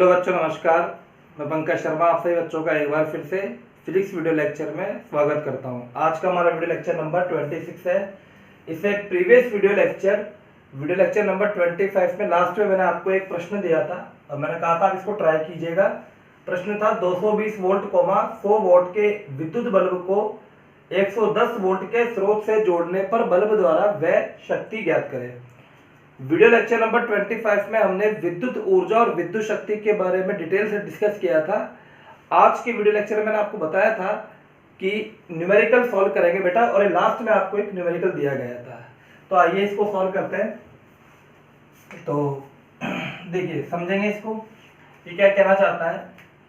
Hello बच्चों, नमस्कार। मैं पंकज शर्मा आप सभी बच्चों का एक बार फिर से फिजिक्स वीडियो लेक्चर में स्वागत करता हूं। आज का हमारा वीडियो लेक्चर नंबर 26 है। इससे प्रीवियस वीडियो लेक्चर नंबर 25 में लास्ट में मैंने आपको एक प्रश्न दिया था और मैंने कहा था आप इसको ट्राई कीजिएगा। प्रश्न था 220 वोल्ट 100 वोल्ट के विद्युत बल्ब को 110 वोल्ट के स्रोत से जोड़ने पर बल्ब द्वारा वह शक्ति ज्ञात करें। वीडियो लेक्चर नंबर 25 में हमने विद्युत ऊर्जा और विद्युत शक्ति के बारे में डिटेल से डिस्कस किया था। आज के वीडियो लेक्चर में मैंने आपको बताया था कि न्यूमेरिकल सॉल्व करेंगे बेटा, और लास्ट में आपको एक न्यूमेरिकल दिया गया था। तो आइए इसको सॉल्व करते हैं। तो देखिए, समझेंगे इसको। ये क्या कहना चाहता है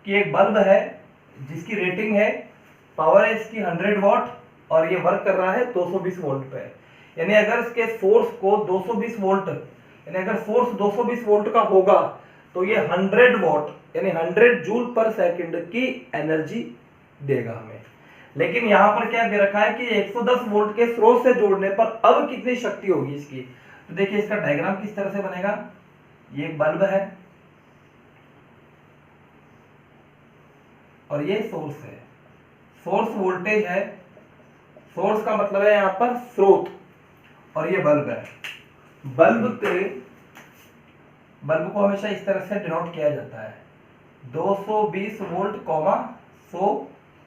कि एक बल्ब है जिसकी रेटिंग है, पावर है इसकी 100 वॉट और ये वर्क कर रहा है 220 वोल्ट पे। यानी अगर इसके फोर्स को 220 वोल्ट, यानी अगर फोर्स 220 वोल्ट का होगा तो ये 100 वॉट यानी 100 जूल पर सेकंड की एनर्जी देगा हमें। लेकिन यहां पर क्या दे रखा है कि 110 वोल्ट के स्रोत से जोड़ने पर अब कितनी शक्ति होगी इसकी। तो देखिए इसका डायग्राम किस तरह से बनेगा। ये एक बल्ब है और ये सोर्स है। सोर्स वोल्टेज है, सोर्स का मतलब है यहां पर स्रोत, और ये बल्ब है। बल्ब को हमेशा इस तरह से डिनोट किया जाता है 220 वोल्ट 100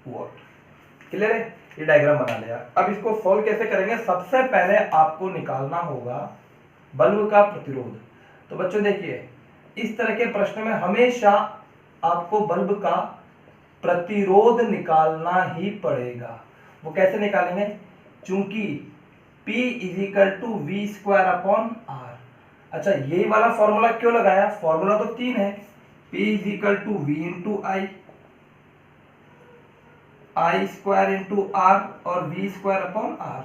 वोल्ट। क्लियर है? ये डायग्राम बना लिया। अब इसको सॉल्व कैसे करेंगे। सबसे पहले आपको निकालना होगा बल्ब का प्रतिरोध। तो बच्चों देखिए, इस तरह के प्रश्न में हमेशा आपको बल्ब का प्रतिरोध निकालना ही पड़ेगा। वो कैसे निकालेंगे, चूंकि P = V²/R। अच्छा, यही वाला फॉर्मूला क्यों लगाया, फॉर्मूला तो 3 है। P = V × I² और V²/R।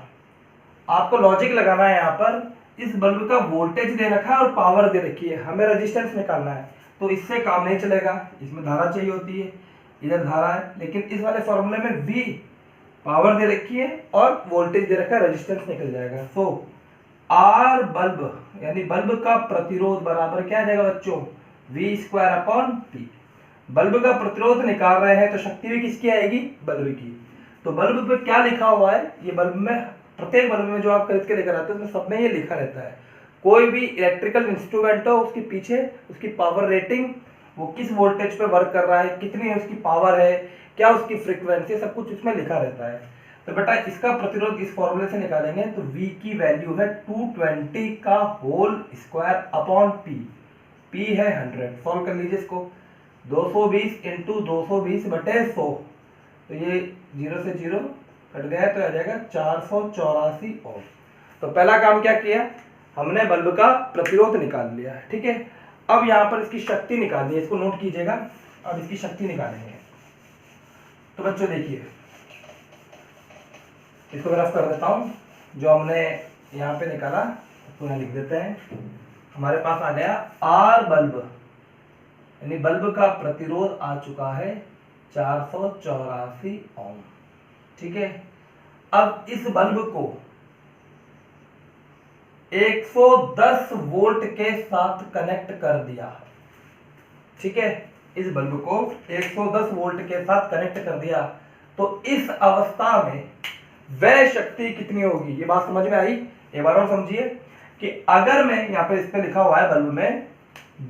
आपको लॉजिक लगाना है। यहाँ पर इस बल्ब का वोल्टेज दे रखा है और पावर दे रखी है, हमें रेजिस्टेंस निकालना है। तो इससे काम नहीं चलेगा, इसमें धारा चाहिए होती है, इधर धारा है। लेकिन इस वाले फॉर्मूले में V पावर दे रखी है और वोल्टेज दे रखा है, रेजिस्टेंस निकल जाएगा। सो आर बल्ब यानी बल्ब का प्रतिरोध बराबर क्या आ जाएगा बच्चों, V²/P। बल्ब का प्रतिरोध निकाल रहे हैं तो शक्ति भी किसकी आएगी, बल्ब की। तो बल्ब पे क्या लिखा हुआ है, ये बल्ब में, प्रत्येक बल्ब में जो आप खरीद के लेकर आते हैं उसमें सब में ये लिखा रहता है। कोई भी इलेक्ट्रिकल इंस्ट्रूमेंट हो, उसके पीछे उसकी पावर रेटिंग, वो किस वोल्टेज पे वर्क कर रहा है, कितनी उसकी पावर है, क्या उसकी फ्रीक्वेंसी, सब कुछ इसमें लिखा रहता है। तो बेटा इसका प्रतिरोध इस फॉर्मूले से निकालेंगे तो V की वैल्यू है 220 का whole square upon P। P है 100। सॉल्व कर लीजिए इसको। 220 × 220/100, तो ये 0 से 0 कट गया तो आ जाएगा 484 ओम। तो पहला काम क्या किया, हमने बल्ब का प्रतिरोध निकाल लिया। ठीक है, अब यहां पर इसकी शक्ति निकालनी है, इसको नोट कीजिएगा। अब इसकी शक्ति निकालेंगे। तो बच्चों देखिए, इसको ग्राफ कर देता हूं। जो हमने यहाँ पे निकाला उसको यहाँ लिख देते हैं। हमारे पास आ गया आर बल्ब यानी बल्ब का प्रतिरोध आ चुका है 484 ओम। ठीक है, अब इस बल्ब को 110 वोल्ट के साथ कनेक्ट कर दिया। ठीक है, इस बल्ब को 110 वोल्ट के साथ कनेक्ट कर दिया। तो इस अवस्था में वह शक्ति कितनी होगी, ये बात समझ में आई। एक बार और समझिए कि अगर मैं यहाँ पे इस पे लिखा हुआ है बल्ब में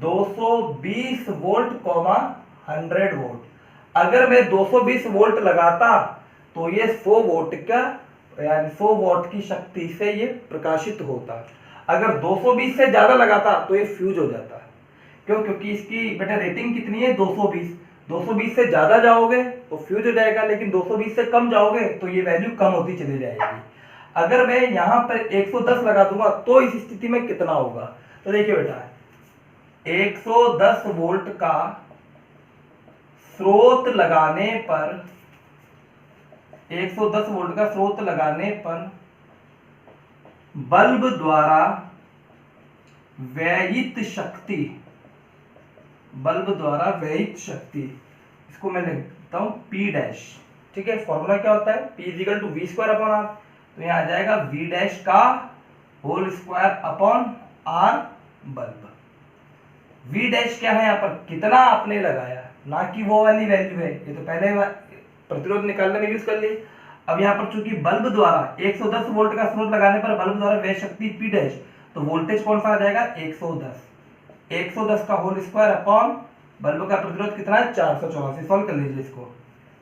220 वोल्ट 100 वोल्ट, अगर मैं 220 वोल्ट लगाता तो ये 100 वोल्ट का यानी 100 वोल्ट की शक्ति से ये प्रकाशित होता। अगर 220 से ज्यादा लगाता तो ये फ्यूज हो जाता। क्यों, क्योंकि इसकी बेटा रेटिंग कितनी है 220। 220 से ज्यादा जाओगे तो फ्यूज हो जाएगा, लेकिन 220 से कम जाओगे तो ये वैल्यू कम होती चली जाएगी। अगर मैं यहां पर 110 लगा दूंगा तो इस स्थिति में कितना होगा। तो देखिए बेटा, 110 वोल्ट का स्रोत लगाने पर 110 वोल्ट का स्रोत लगाने पर बल्ब द्वारा व्ययित शक्ति, बल्ब द्वारा व्ययित शक्ति, इसको मैं लिखता हूं P'। ठीक है, फॉर्मूला क्या होता है, P = V²/R। तो यहां आ जाएगा V' का whole square upon R bulb. V dash क्या है यहाँ पर, कितना आपने लगाया, ना कि वो वाली वैल्यू है, ये तो पहले प्रतिरोध निकालने में यूज कर लिए। अब यहाँ पर चूंकि बल्ब द्वारा 110 वोल्ट का स्रोत लगाने पर बल्ब द्वारा व्यय शक्ति पी डैश, तो वोल्टेज कौन सा आ जाएगा 110, 110 का होल स्क्वायर अपॉन बल्ब का प्रतिरोध कितना है 484। सॉल्व कर लीजिए इसको,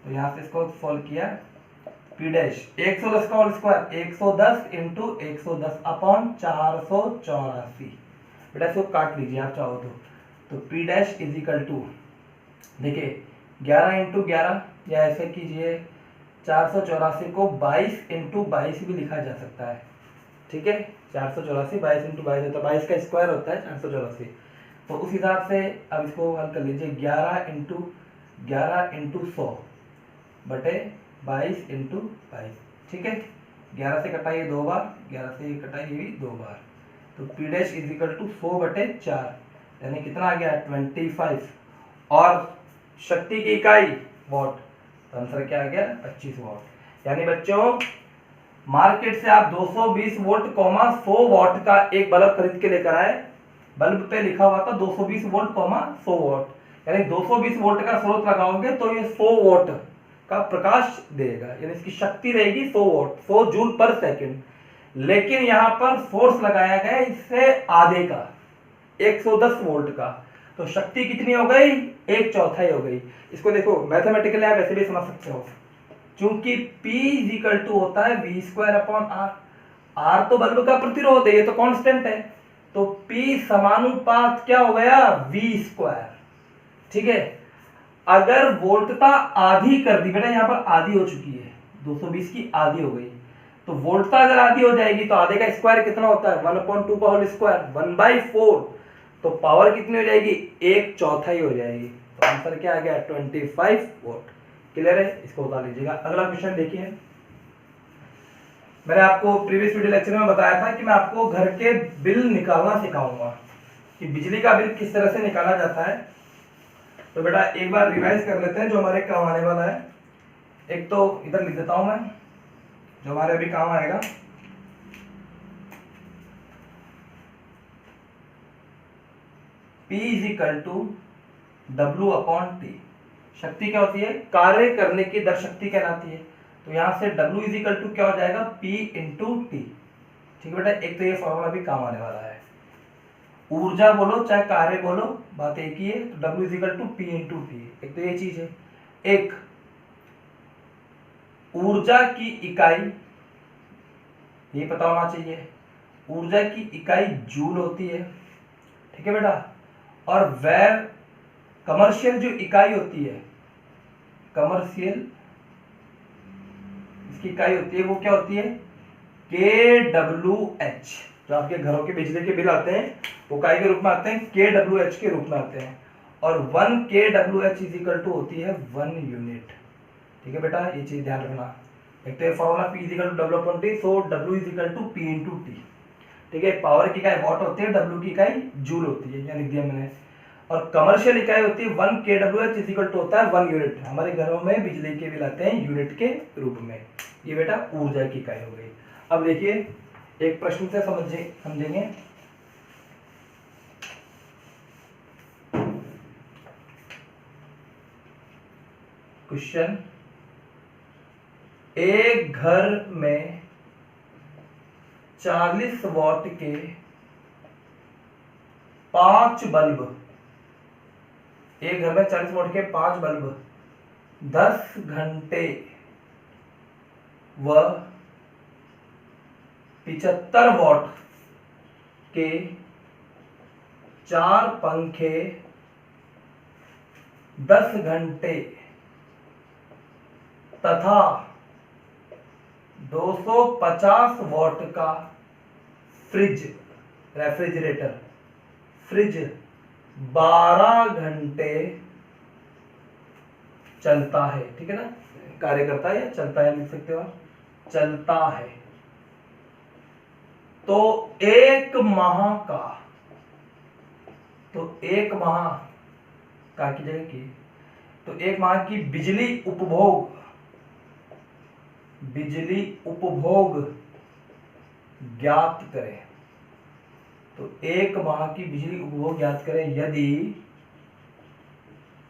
तो यहाँ से इसको सॉल्व किया, पी डैश 110 का होल स्क्वायर 110 इंटू 110 अपॉन 484। बेटा इसको काट लीजिए आप चाहो तो P dash is equal to, देखिए 11 इंटू 11, या ऐसे कीजिए 484 को 22 इंटू 22 भी लिखा जा सकता है, ठीक है। 484 22 इंटू 22 होता है, 22 का स्क्वायर होता है 484। तो उस हिसाब से अब इसको हल कर लीजिए, 11 इंटू 100 बटे 22 इंटू 22, ठीक है। 11 से कटाइए 2 बार, 11 से कटाइए भी 2 बार, तो P dash is equal to 100 बटे 4, यानी कितना आ गया 25, और शक्ति की इकाई वॉट, तो आंसर क्या आ गया 25 वॉट। यानी बच्चों मार्केट से आप 220 वोल्ट 100 वॉट का एक बल्ब खरीद के लेकर आए, बल्ब पे लिखा हुआ था 220 वोल्ट 100 वॉट, यानी 220 वोल्ट का स्रोत लगाओगे तो ये 100 वोल्ट का प्रकाश देगा, यानी इसकी शक्ति रहेगी 100 वोल्ट, 100 जूल पर सेकंड। लेकिन यहां पर फोर्स लगाया गया इससे आधे का, 110 वोल्ट का, तो शक्ति कितनी हो गई 1/4 हो गई। इसको देखो मैथमेटिकली आप ऐसे भी समझ सकते हो, चूंकि P इज इक्वल टू होता है V square upon R, R तो बल्ब का प्रतिरोध है, ये तो कांस्टेंट है, तो P समानुपात क्या हो गया V स्क्वायर, ठीक है। अगर वोल्टता आधी कर दी, बेटा यहाँ पर आधी हो चुकी है, 220 की आधी हो गई, तो वोल्टता अगर आधी हो जाएगी तो आधे का स्क्वायर कितना होता है 1/2 का होल स्क्वायर 1/4, तो पावर कितनी हो जाएगी 1/4 हो जाएगी। तो आंसर क्या आ गया 25 वोल्ट। क्लियर है, इसको बता लीजिएगा। अगला क्वेश्चन देखिए, मैंने आपको प्रीवियस वीडियो लेक्चर में बताया था कि मैं आपको घर के बिल निकालना सिखाऊंगा कि बिजली का बिल किस तरह से निकाला जाता है। तो बेटा एक बार रिवाइज कर लेते हैं जो हमारे काम आने वाला है। एक तो इधर लिख देता हूं मैं जो हमारे अभी काम आएगा, P is equal to W upon T. शक्ति क्या होती है, कार्य करने की दर शक्ति कहलाती है, तो यहां से W इज इक्वल टू क्या हो जाएगा P इंटू टी, ठीक है बेटा। एक तो ये फॉर्मूला भी काम आने वाला है, ऊर्जा बोलो चाहे कार्य बोलो बात एक ही है, तो W is equal to P into T, एक तो ये चीज है। एक ऊर्जा की इकाई, ये पता होना चाहिए, ऊर्जा की इकाई जूल होती है, ठीक है बेटा। और वह कमर्शियल जो इकाई होती है, कमर्शियल इसकी इकाई होती है वो क्या होती है kWh। जो आपके घरों के बिजली के बिल आते हैं वो इकाई के रूप में आते हैं, kWh के रूप में आते हैं, और 1 kWh इज इक्वल टू होती है 1 यूनिट, ठीक है बेटा। ये चीज ध्यान रखना, एक तो ये formula P is equal to W upon T, so W is equal to P into T, ठीक है। पावर की इकाई वॉट होती है, W की इकाई जूल होती है, यहाँ लिख दिया मैंने। और कमर्शियल इकाई होती है 1 kWh इज इक्वल टू होता है 1 यूनिट। हमारे घरों में बिजली के बिल आते हैं यूनिट के रूप में, ये बेटा ऊर्जा की इकाई हो गई। अब देखिए एक प्रश्न से समझेंगे, क्वेश्चन, एक घर में 40 वॉट के 5 बल्ब, एक घर में 40 वॉट के 5 बल्ब 10 घंटे व 75 वॉट के 4 पंखे 10 घंटे तथा 250 वॉट का फ्रिज, रेफ्रिजरेटर, फ्रिज 12 घंटे चलता है, ठीक है ना, कार्य करता है या चलता है लिख सकते हो आप, चलता है। तो एक माह का, तो एक माह का की जगह की, तो एक माह की बिजली उपभोग, बिजली उपभोग ज्ञात करें, तो एक माह की बिजली उपभोग ज्ञात करें यदि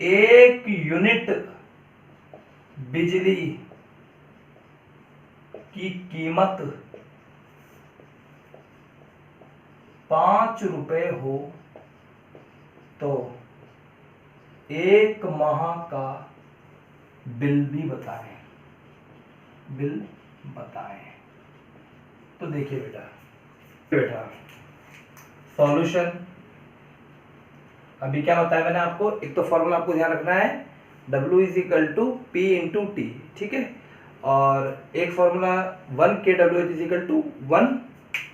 1 यूनिट बिजली की कीमत 5 रुपए हो तो एक माह का बिल भी बताएं। बिल बताएं। तो देखिए बेटा सॉल्यूशन अभी क्या बताया मैंने आपको, एक तो फॉर्मूला आपको ध्यान रखना है W is equal to P into T, ठीक है, और एक formula 1 kWh is equal to 1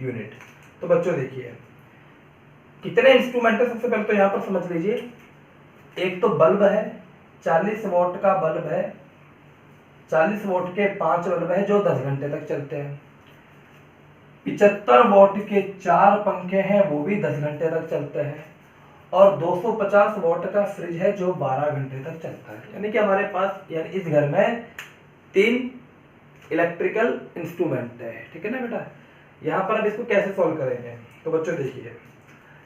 unit. तो बच्चों देखिए कितने इंस्ट्रूमेंट है, सबसे पहले तो यहाँ पर समझ लीजिए, एक तो बल्ब है 40 वोल्ट का बल्ब है, 40 वोल्ट के 5 बल्ब है जो 10 घंटे तक चलते हैं। 75 वोल्ट के 4 पंखे हैं वो भी 10 घंटे तक चलते हैं, और 250 वोल्ट का फ्रिज है जो 12 घंटे तक चलता है। यानी कि हमारे पास यानी इस घर में 3 इलेक्ट्रिकल इंस्ट्रूमेंट है, ठीक है ना बेटा। यहाँ पर अब इसको कैसे सॉल्व करेंगे, तो बच्चों देखिए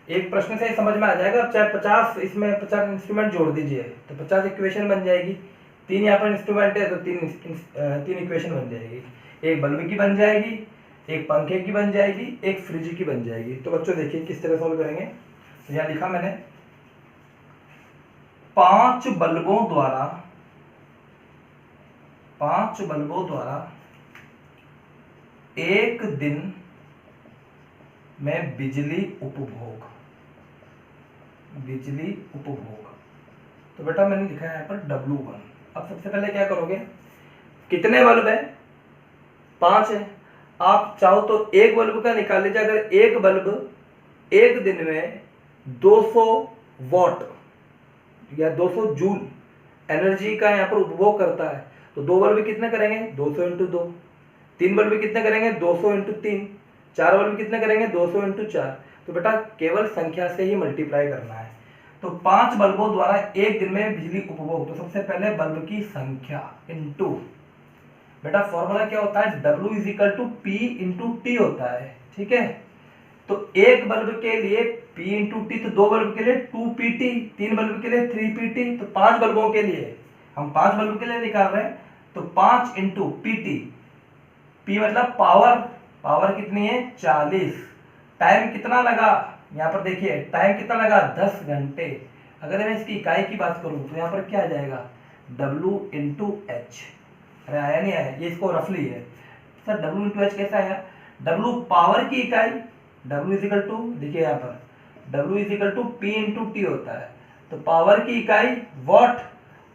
एक प्रश्न से समझ में आ जाएगा। अब चाहे 50 इसमें 50 इंस्ट्रूमेंट जोड़ दीजिए तो 50 इक्वेशन बन जाएगी। 3 यहाँ पर इंस्ट्रूमेंट है तो 3 इक्वेशन बन जाएगी, एक बल्ब की बन जाएगी, एक पंखे की बन जाएगी, एक फ्रिज की बन जाएगी। तो बच्चों देखिए किस तरह सॉल्व करेंगे। तो यहाँ लिखा मैंने 5 बल्बों द्वारा एक दिन में बिजली उपभोग। तो बेटा मैंने लिखा है यहाँ पर W1। अब सबसे पहले क्या करोगे, कितने बल्ब है, 5 है। आप चाहो तो एक बल्ब का निकाल लीजिए। अगर एक बल्ब एक दिन में 200 वॉट या 200 जूल एनर्जी का यहाँ पर उपभोग करता है तो 2 बल्ब कितने करेंगे, 200 इंटू 2। 3 बल्ब कितने करेंगे, 200 इंटू 3। 4 बल्ब कितने करेंगे, 200 इंटू 4। तो बेटा केवल संख्या से ही मल्टीप्लाई करना है। तो 5 बल्बों द्वारा एक दिन में बिजली उपभोग, तो सबसे पहले बल्ब की संख्या इंटू, बेटा फॉर्मूला क्या होता है, W is equal to P into T होता है, ठीक है। तो एक बल्ब के लिए P इंटू टी, तो 2 बल्ब के लिए 2PT, 3 बल्ब के लिए 3PT, तो 5 बल्बों के लिए हम 5 बल्ब के लिए निकाल रहे हैं तो 5 इंटू PT, P मतलब पावर कितनी है 40। टाइम कितना लगा, यहाँ पर देखिए टाइम कितना लगा 10 घंटे। अगर मैं इसकी इकाई की बात करूं तो यहाँ पर क्या आ जाएगा W इंटू एच। अरे आया नहीं आया, ये इसको रफली है सर। W इंटू एच कैसा आया, W पावर की इकाई, W इज इक्वल टू, देखिए यहाँ पर W is equal to P into T होता है। तो पावर की इकाई वॉट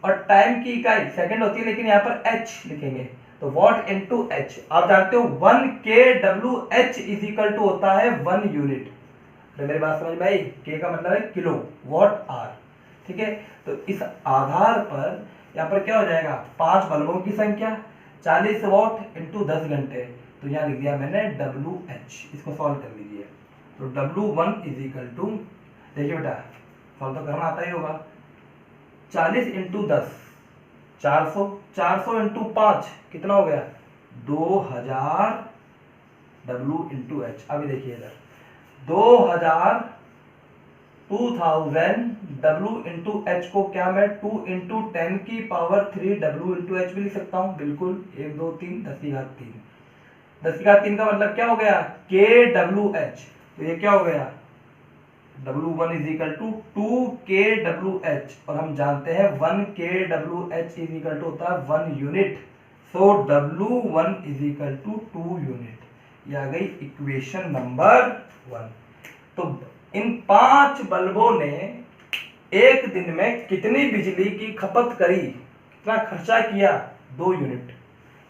और टाइम की इकाई सेकंड होती है, लेकिन यहाँ पर H लिखेंगे तो वॉट इंटू एच। आप जानते हो 1 kWh इज इक्वल टू होता है 1 यूनिट। तो मेरी बात समझ में आई, के का मतलब है किलो वॉट आर, ठीक है। तो इस आधार पर यहाँ पर क्या हो जाएगा, 5 बल्बों की संख्या 40 वॉट इंटू 10 घंटे, तो यहाँ लिख दिया मैंने WH। इसको सॉल्व कर लीजिए। तो W1 इज इक्वल टू, देखिए बेटा सॉल्व तो करना आता ही होगा, 40 इंटू 10 400, 400 इंटू 5 कितना हो गया 2000 W इंटू एच। अभी देखिए इधर 2000 W इंटू एच को क्या मैं 2 इंटू 10 की पावर 3 W इंटू एच भी लिख सकता हूँ, बिल्कुल 1 2 3 10 की घात 3। 10 की घात 3 का मतलब क्या हो गया kWh। तो ये क्या हो गया W1 is equal to 2 kWh, और हम जानते हैं 1 kWh इज इक्वल टू होता है 1 unit. So W1 is equal to 2 unit. ये आ गई इक्वेशन नंबर 1। तो इन 5 बल्बों ने एक दिन में कितनी बिजली की खपत करी, कितना खर्चा किया, 2 यूनिट।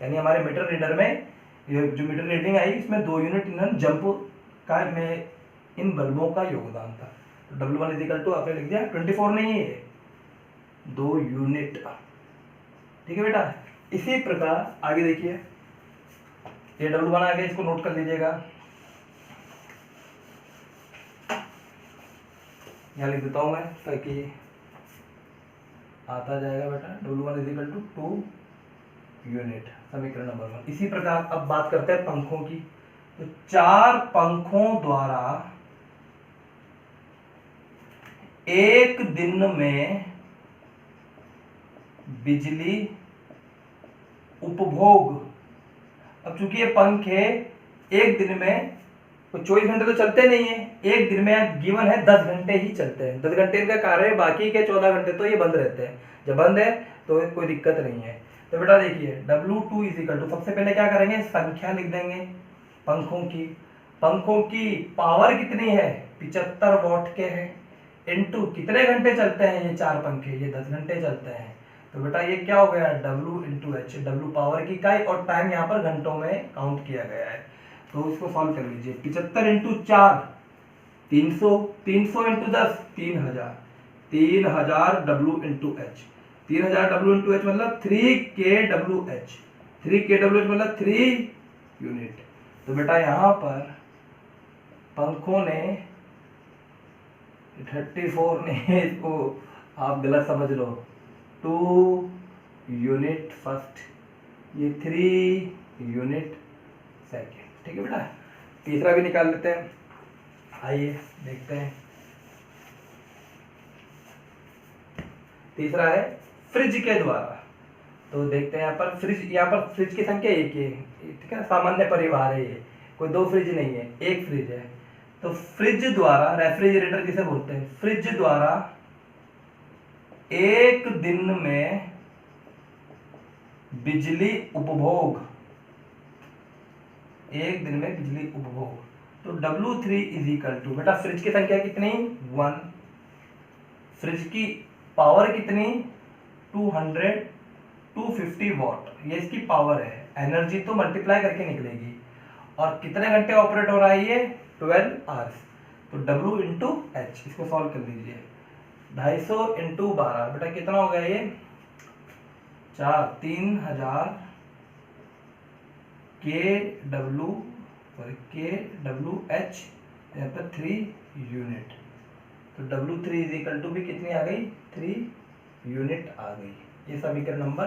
यानी हमारे मीटर रीडर में ये जो मीटर रीडिंग आई इसमें 2 यूनिट इन्होंने जंप का में इन बल्बों का योगदान था। तो W1 इज इक्वल टू आपने लिख दिया 24 नहीं है, 2 यूनिट, ठीक है बेटा। इसी प्रकार आगे देखिए, ये W1 आ गया, इसको नोट कर लीजिएगा, यहाँ लिख देता हूं मैं ताकि आता जाएगा बेटा। W1 is equal to 2 unit, समीकरण नंबर 1। इसी प्रकार अब बात करते हैं पंखों की। तो 4 पंखों द्वारा एक दिन में बिजली उपभोग। अब चूंकि ये पंखे एक दिन में 24 घंटे तो चलते नहीं है, एक दिन में गिवन है 10 घंटे ही चलते हैं, 10 घंटे इनका कार्य है, बाकी के 14 घंटे तो ये बंद रहते हैं। जब बंद है तो कोई दिक्कत नहीं है। तो बेटा देखिए W2 इजिकल टू, सबसे पहले क्या करेंगे, संख्या लिख देंगे पंखों की। पंखों की पावर कितनी है, 75 वॉट के हैं, इनटू कितने घंटे चलते हैं ये 4 पंखे, ये 10 घंटे चलते हैं। तो बेटा ये क्या हो गया, W into H, W power की इकाई और टाइम यहाँ पर घंटों में काउंट किया गया है। तो इसको सॉल्व कर लीजिए, 75 into 4 300, 300 into 10 3000, 3000 W into H, 3000 W into H मतलब 3 kWh, 3 kWh मतलब 3 यूनिट। तो बेटा यहाँ पर पंखों ने 34 ने इसको आप गलत समझ लो, 2 यूनिट फर्स्ट, ये 3 यूनिट सेकेंड। ठीक है बेटा, तीसरा भी निकाल लेते हैं, आइए देखते हैं। तीसरा है फ्रिज के द्वारा। तो देखते हैं यहाँ पर फ्रिज की संख्या एक ही है, ठीक है, सामान्य परिवार है, ये कोई 2 फ्रिज नहीं है, एक फ्रिज है। तो फ्रिज द्वारा, रेफ्रिजरेटर जिसे बोलते हैं, फ्रिज द्वारा एक दिन में बिजली उपभोग, एक दिन में बिजली उपभोग। तो W3 इज इक्वल टू, बेटा फ्रिज की संख्या कितनी, 1, फ्रिज की पावर कितनी, 250 वॉट, ये इसकी पावर है, एनर्जी तो मल्टीप्लाई करके निकलेगी। और कितने घंटे ऑपरेट हो रहा है ये, 12 आवर्स। तो W इंटू एच, इसको सॉल्व कर लीजिए, 250 इंटू 12, बेटा कितना हो गया ये, 3000 kWh, यहाँ पर 3 यूनिट। तो W3 इज इक्वल टू भी कितनी आ गई, 3 यूनिट आ गई। ये समीकरण नंबर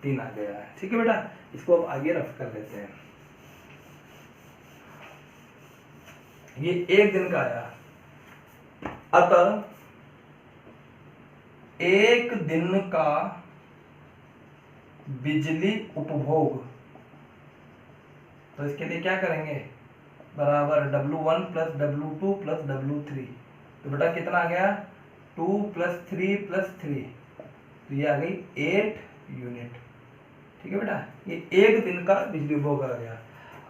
3 आ गया है। ठीक है बेटा, इसको अब आगे रफ कर लेते हैं। ये एक दिन का आया, अतः एक दिन का बिजली उपभोग, तो इसके लिए क्या करेंगे, बराबर W1 plus W2 plus W3। तो बेटा कितना आ गया, 2 प्लस 3 प्लस 3, तो ये आ गई 8 यूनिट। ठीक है बेटा, ये एक दिन का बिजली उपभोग आ गया।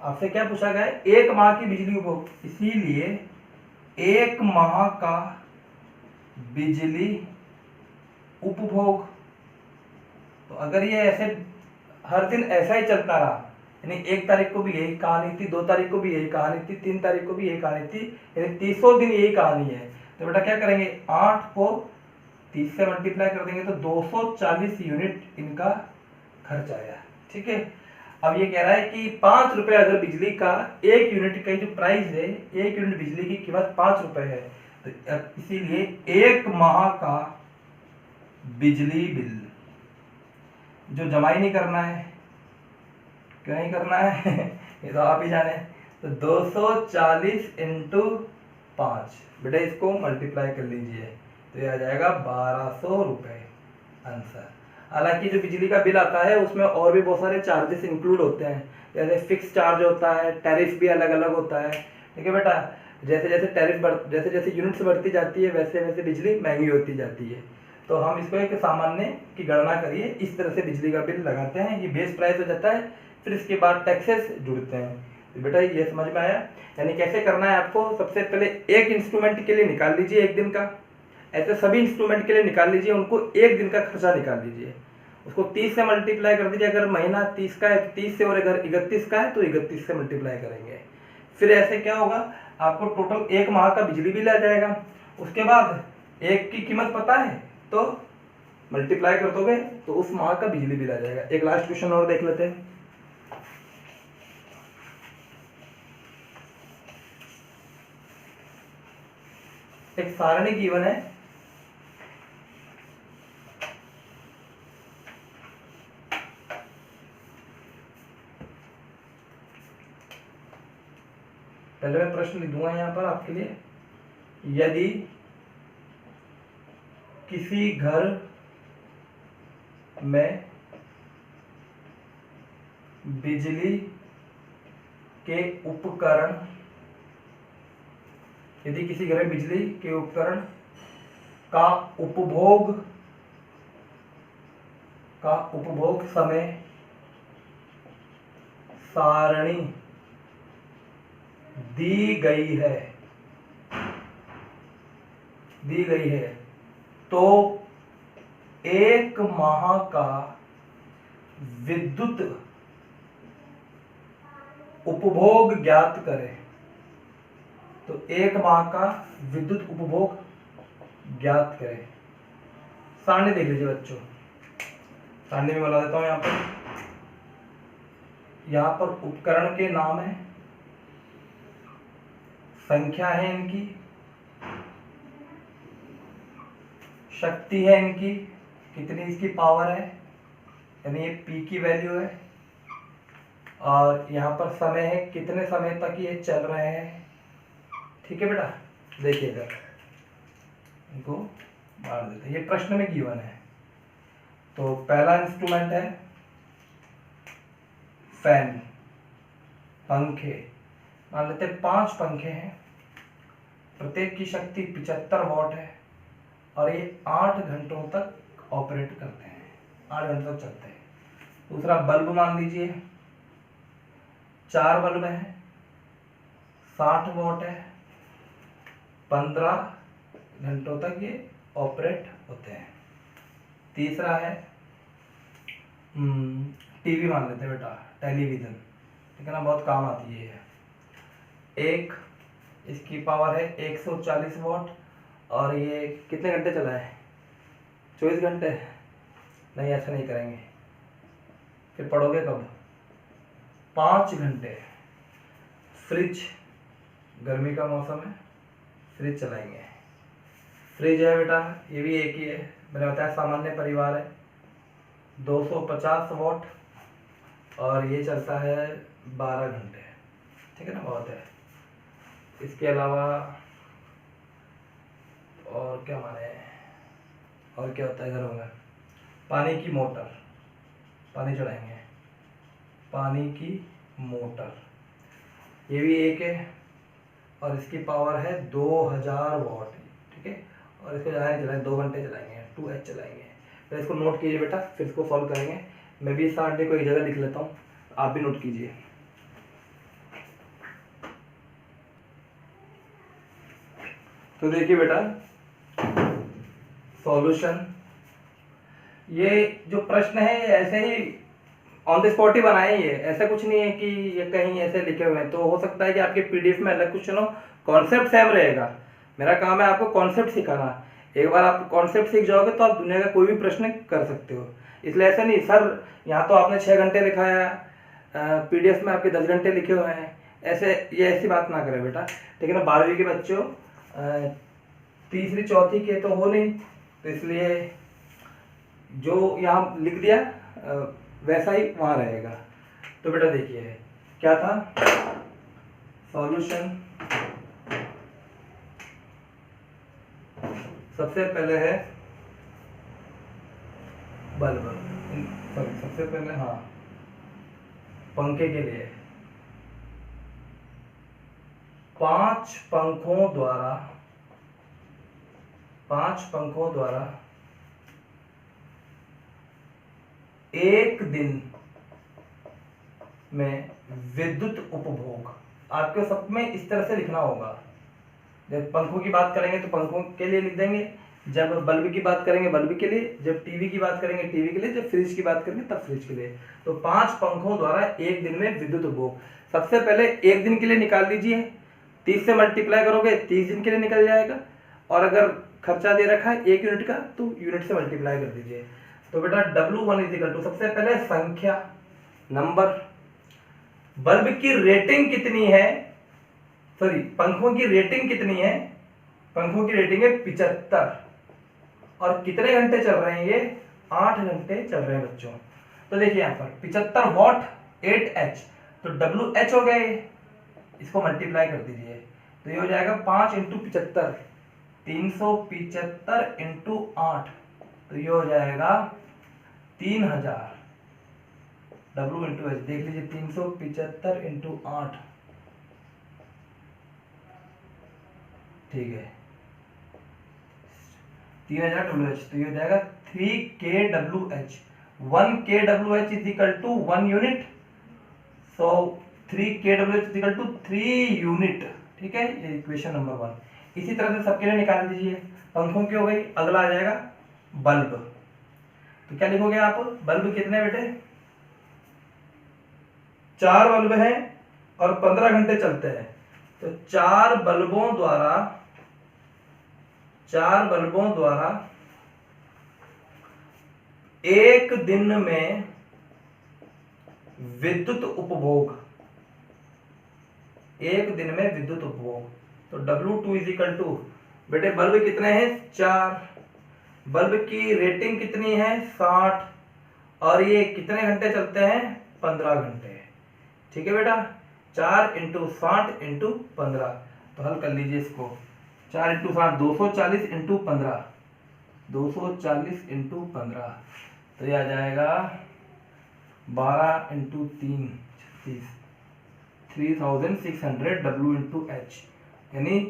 आपसे क्या पूछा गया है, एक माह की बिजली उपभोग, इसीलिए एक माह का बिजली उपभोग। तो अगर ये ऐसे हर दिन ऐसा ही चलता रहा, यानी 1 तारीख को भी यही कहानी थी, 2 तारीख को भी यही कहानी थी, 3 तारीख को भी यही कहानी थी, यानी 300 दिन यही कहानी है, तो बेटा क्या करेंगे, 8 को 30 से मल्टीप्लाई कर देंगे तो 240 यूनिट इनका खर्च आया। ठीक है, अब ये कह रहा है कि 5 रुपए अगर बिजली का 1 यूनिट का जो प्राइस है, 1 यूनिट बिजली की कीमत 5 रुपए है, तो इसीलिए एक माह का बिजली बिल जो जमा ही नहीं करना है, क्यों नहीं करना है ये तो आप ही जाने। तो 240 इंटू 5, बेटा इसको मल्टीप्लाई कर लीजिए तो ये आ जाएगा 1200 रुपये आंसर। हालांकि जो बिजली का बिल आता है उसमें और भी बहुत सारे चार्जेस इंक्लूड होते हैं, जैसे फिक्स चार्ज होता है, टैरिफ भी अलग अलग होता है। ठीक है बेटा, जैसे जैसे टैरिफ जैसे जैसे यूनिट्स बढ़ती जाती है वैसे वैसे बिजली महंगी होती जाती है। तो हम इसको एक सामान्य की गणना करिए, इस तरह से बिजली का बिल लगाते हैं, ये बेस प्राइस हो जाता है, फिर इसके बाद टैक्सेस जुड़ते हैं। तो बेटा ये समझ में आया, यानी कैसे करना है आपको, सबसे पहले एक इंस्ट्रूमेंट के लिए निकाल लीजिए एक दिन का, ऐसे सभी इंस्ट्रूमेंट के लिए निकाल लीजिए, उनको एक दिन का खर्चा निकाल लीजिए, उसको 30 से मल्टीप्लाई कर दीजिए। अगर महीना 30 का है 30 से, और अगर 31 का है तो 31 से मल्टीप्लाई करेंगे। फिर ऐसे क्या होगा, आपको टोटल एक माह का बिजली बिल आ जाएगा। उसके बाद एक की कीमत पता है तो मल्टीप्लाई कर दोगे तो उस माह का बिजली बिल आ जाएगा। एक लास्ट क्वेश्चन और देख लेते हैं। एक सारणी गिवन है, पहले मैं प्रश्न लिख दूंगा यहाँ पर आपके लिए। यदि किसी घर में बिजली के उपकरण, यदि किसी घर में बिजली के उपकरण का उपभोग समय सारणी दी गई है तो एक माह का विद्युत उपभोग ज्ञात करें। तो एक माह का विद्युत उपभोग ज्ञात करें। सारणी देख लीजिए बच्चों, सारणी में बता देता हूं। यहां पर उपकरण के नाम है, संख्या है इनकी, शक्ति है इनकी, कितनी इसकी पावर है, यानी ये P की वैल्यू है, और यहाँ पर समय है, कितने समय तक ये चल रहे हैं। ठीक है बेटा, देखिए इधर इनको मार देते हैं, ये प्रश्न में गिवन है। तो पहला इंस्ट्रूमेंट है फैन, पंखे। मान लेते हैं 5 पंखे हैं, प्रत्येक की शक्ति 75 वॉट है और ये 8 घंटों तक ऑपरेट करते हैं, 8 घंटे तक चलते हैं। दूसरा बल्ब मान लीजिए, 4 बल्ब हैं, 60 वॉट है, 15 घंटों तक ये ऑपरेट होते हैं। तीसरा है टीवी मान लेते हैं बेटा, टेलीविज़न, ठीक है ना, बहुत काम आती है ये। एक इसकी पावर है 140 वॉट और ये कितने घंटे चला है, 24 घंटे। नहीं, ऐसा नहीं करेंगे, फिर पढ़ोगे कब, 5 घंटे। फ्रिज, गर्मी का मौसम है, फ्रिज चलाएंगे। फ्रिज है बेटा, ये भी एक ही है, मैंने बताया सामान्य परिवार है, 250 वॉट और ये चलता है 12 घंटे। ठीक है ना, बहुत है। इसके अलावा और क्या माने, और क्या होता है घरों में, पानी की मोटर, पानी चढ़ाएंगे, पानी की मोटर, ये भी एक है और इसकी पावर है 2000 वॉट। ठीक है, और इसको ज़्यादा नहीं चलाएंगे, 2 घंटे चलाएंगे, 2H चलाएंगे। फिर इसको नोट कीजिए बेटा, फिर इसको सॉल्व करेंगे। मैं भी इस आंटे को एक जगह लिख लेता हूँ, आप भी नोट कीजिए। तो देखिए बेटा, सॉल्यूशन, ये जो प्रश्न है ये ऐसे ही ऑन द स्पॉट ही बनाए, ये ऐसा कुछ नहीं है कि ये कहीं ऐसे लिखे हुए हैं। तो हो सकता है कि आपके PDF में अलग क्वेश्चन हो, कॉन्सेप्ट सेम रहेगा। मेरा काम है आपको कॉन्सेप्ट सिखाना। एक बार आप कॉन्सेप्ट सीख जाओगे तो आप दुनिया का कोई भी प्रश्न कर सकते हो। इसलिए ऐसा नहीं सर यहाँ तो आपने 6 घंटे लिखा है, PDF में आपके 10 घंटे लिखे हुए हैं, ऐसे ये ऐसी बात ना करें बेटा। ठीक है ना, 12वीं के बच्चों, तीसरी चौथी के तो हो नहीं, तो इसलिए जो यहाँ लिख दिया वैसा ही वहाँ रहेगा। तो बेटा देखिए क्या था, सॉल्यूशन सबसे पहले है बल्ब, सॉरी सबसे पहले हाँ पंखे के लिए 5 पंखों द्वारा एक दिन में विद्युत उपभोग, आपके सब में इस तरह से लिखना होगा। जब पंखों की बात करेंगे तो पंखों के लिए लिख देंगे, जब बल्ब की बात करेंगे बल्ब के लिए, जब टीवी की बात करेंगे टीवी के लिए, जब फ्रिज की बात करेंगे तब फ्रिज के लिए। तो 5 पंखों द्वारा एक दिन में विद्युत उपभोग, सबसे पहले एक दिन के लिए निकाल लीजिए, 30 से मल्टीप्लाई करोगे 30 दिन के लिए निकल जाएगा, और अगर खर्चा दे रखा है 1 यूनिट का तो यूनिट से मल्टीप्लाई कर दीजिए। तो बेटा W1 इक्वल टू सबसे पहले संख्या, नंबर, बल्ब की रेटिंग कितनी है, सॉरी पंखों की रेटिंग कितनी है, पंखों की रेटिंग है 75, और कितने घंटे चल रहे हैं ये, 8 घंटे चल रहे हैं बच्चों। तो देखिए यहाँ पर 75 वॉट 8H, तो WH हो गए, इसको मल्टीप्लाई कर दीजिए, तो ये हो जाएगा 5 × 75, 375 इंटू 8, तो ये हो जाएगा 3000 W इंटू एच। देख लीजिए 375 इंटू 8, ठीक है 3000 WH, तो ये हो जाएगा 3kWh। 1kWh is equal to 1 unit, so 3kWh is equal to 3 unit, ठीक है। ये इक्वेशन नंबर 1। इसी तरह से सबके लिए निकाल दीजिए। पंखों की हो गई, अगला आ जाएगा बल्ब। तो क्या लिखोगे आप, बल्ब कितने बेटे, 4 बल्ब हैं और 15 घंटे चलते हैं, तो 4 बल्बों द्वारा एक दिन में विद्युत उपभोग, तो W2 इज इक्वल टू, बेटे बल्ब कितने हैं 4, बल्ब की रेटिंग कितनी है 60, और ये कितने घंटे चलते हैं 15 घंटे, ठीक है बेटा। 4 इंटू 60 इंटू 15, तो हल कर लीजिए इसको। 4 इंटू 60 240 इंटू 15, 240 इंटू 15, तो ये आ जाएगा 12 इंटू 3 36, 3600 W इंटू एच, यानी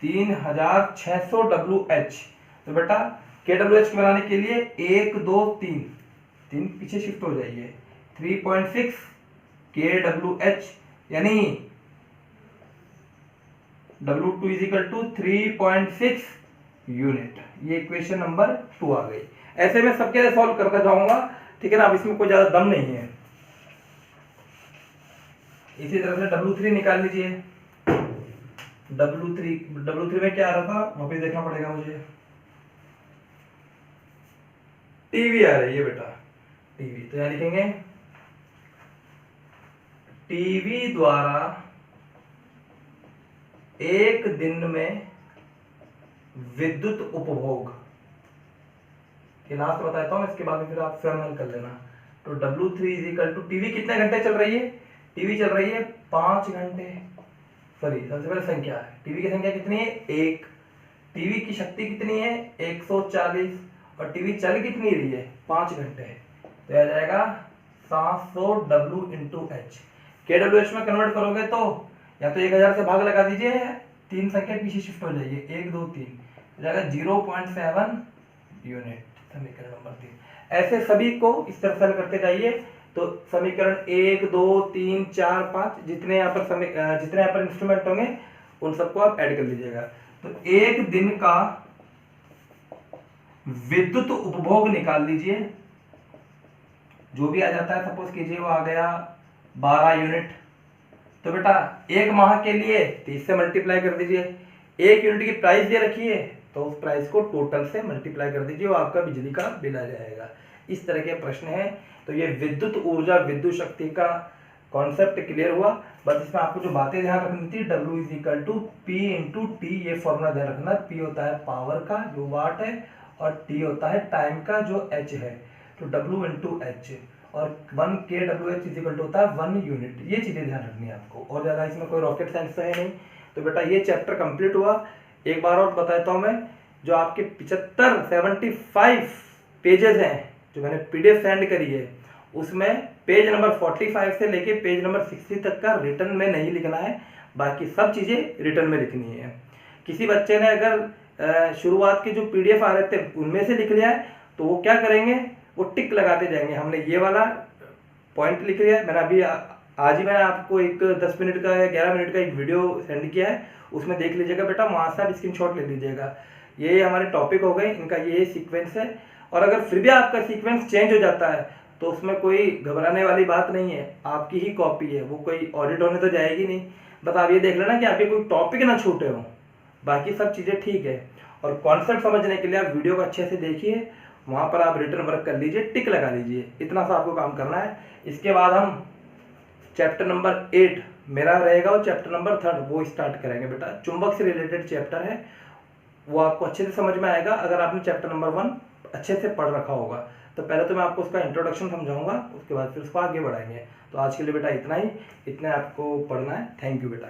3600 WH। तो बेटा KWH बनाने के लिए 1 2 3 पीछे शिफ्ट हो जाइए, 3.6 KWH, यानी W2 is equal to 3.6 unit. ये इक्वेशन नंबर 2 आ गई। ऐसे में सबके लिए सॉल्व करता जाऊंगा, ठीक है ना, अब इसमें कोई ज्यादा दम नहीं है। इसी तरह से W3 निकाल लीजिए। W3 में क्या आ रहा था, वापस देखना पड़ेगा मुझे। टीवी आ रही है बेटा, टीवी, तो यहां लिखेंगे टीवी द्वारा एक दिन में विद्युत उपभोग, ये लास्ट बताता हूं, इसके बाद फिर आप स्वयं हल कर लेना। तो W3 is equal to, TV कितने घंटे चल रही है, टीवी चल रही है 5 घंटे, सॉरी सबसे पहले संख्या है, टीवी की संख्या कितनी है 1, टीवी की शक्ति कितनी है 140, और टीवी चल कितनी रही है 5 घंटे, तो आ जाएगा 700 W इंटू एच। KWH में कन्वर्ट करोगे तो या तो 1000 से भाग लगा दीजिए, 3 संख्या पीछे शिफ्ट हो जाइए, 1 2 3, हो जाएगा 0.7 यूनिट, समीकरण नंबर 3। ऐसे सभी को इस तरह से हल करते जाइए, तो समीकरण 1 2 3 4 5 जितने यहाँ पर इंस्ट्रूमेंट होंगे उन सबको आप ऐड कर लीजिएगा। तो एक दिन का विद्युत उपभोग निकाल लीजिए, जो भी आ जाता है, सपोज कीजिए वो आ गया 12 यूनिट, तो बेटा एक माह के लिए 30 से मल्टीप्लाई कर दीजिए, 1 यूनिट की प्राइस दे रखी है तो उस प्राइस को टोटल से मल्टीप्लाई कर दीजिए, वो आपका बिजली का बिल आ जाएगा। इस तरह के प्रश्न है। तो ये विद्युत ऊर्जा, विद्युत शक्ति का कॉन्सेप्ट क्लियर हुआ। बस इसमें आपको जो बातें ध्यान रखनी थी, W is equal to P into T, ये फॉर्मूला ध्यान रखना। P होता है पावर का जो वाट है, और T होता है टाइम का जो H है, तो W इंटू एच, और 1 KWH इज इक्वल टू होता है 1 यूनिट। ये चीजें ध्यान रखनी है आपको, और ज्यादा इसमें कोई रॉकेट साइंस तो है नहीं। तो बेटा ये चैप्टर कंप्लीट हुआ। एक बार और बताता हूँ मैं, जो आपके 75 पेजेस हैं जो मैंने PDF सेंड करी है, उसमें पेज नंबर 45 से लेके पेज नंबर 60 तक का रिटर्न में नहीं लिखना है, बाकी सब चीजें रिटर्न में लिखनी है। किसी बच्चे ने अगर शुरुआत के जो PDF आ रहे थे उनमें से लिख लिया है, तो वो क्या करेंगे, वो टिक लगाते जाएंगे। हमने ये वाला पॉइंट लिख लिया है। मैंने अभी आज ही मैंने आपको एक 10 मिनट का या 11 मिनट का एक वीडियो सेंड किया है, उसमें देख लीजिएगा बेटा, वहाँ से आप स्क्रीनशॉट ले लीजिएगा। ये हमारे टॉपिक हो गए, इनका ये सीक्वेंस है। और अगर फिर भी आपका सीक्वेंस चेंज हो जाता है तो उसमें कोई घबराने वाली बात नहीं है, आपकी ही कॉपी है, वो कोई ऑडिट होने तो जाएगी नहीं। बस आप ये देख लेना कि आपके कोई टॉपिक ना छूटे हो, बाकी सब चीज़ें ठीक है। और कॉन्सेप्ट समझने के लिए आप वीडियो को अच्छे से देखिए, वहाँ पर आप रिटर्न वर्क कर लीजिए, टिक लगा लीजिए, इतना सा आपको काम करना है। इसके बाद हम चैप्टर नंबर 8 मेरा रहेगा, और चैप्टर नंबर 3 वो स्टार्ट करेंगे बेटा। चुंबक से रिलेटेड चैप्टर है, वो आपको अच्छे से समझ में आएगा अगर आपने चैप्टर नंबर 1 अच्छे से पढ़ रखा होगा। तो पहले तो मैं आपको उसका इंट्रोडक्शन समझाऊंगा, उसके बाद फिर उसको आगे बढ़ाएंगे। तो आज के लिए बेटा इतना ही, इतने आपको पढ़ना है। थैंक यू बेटा।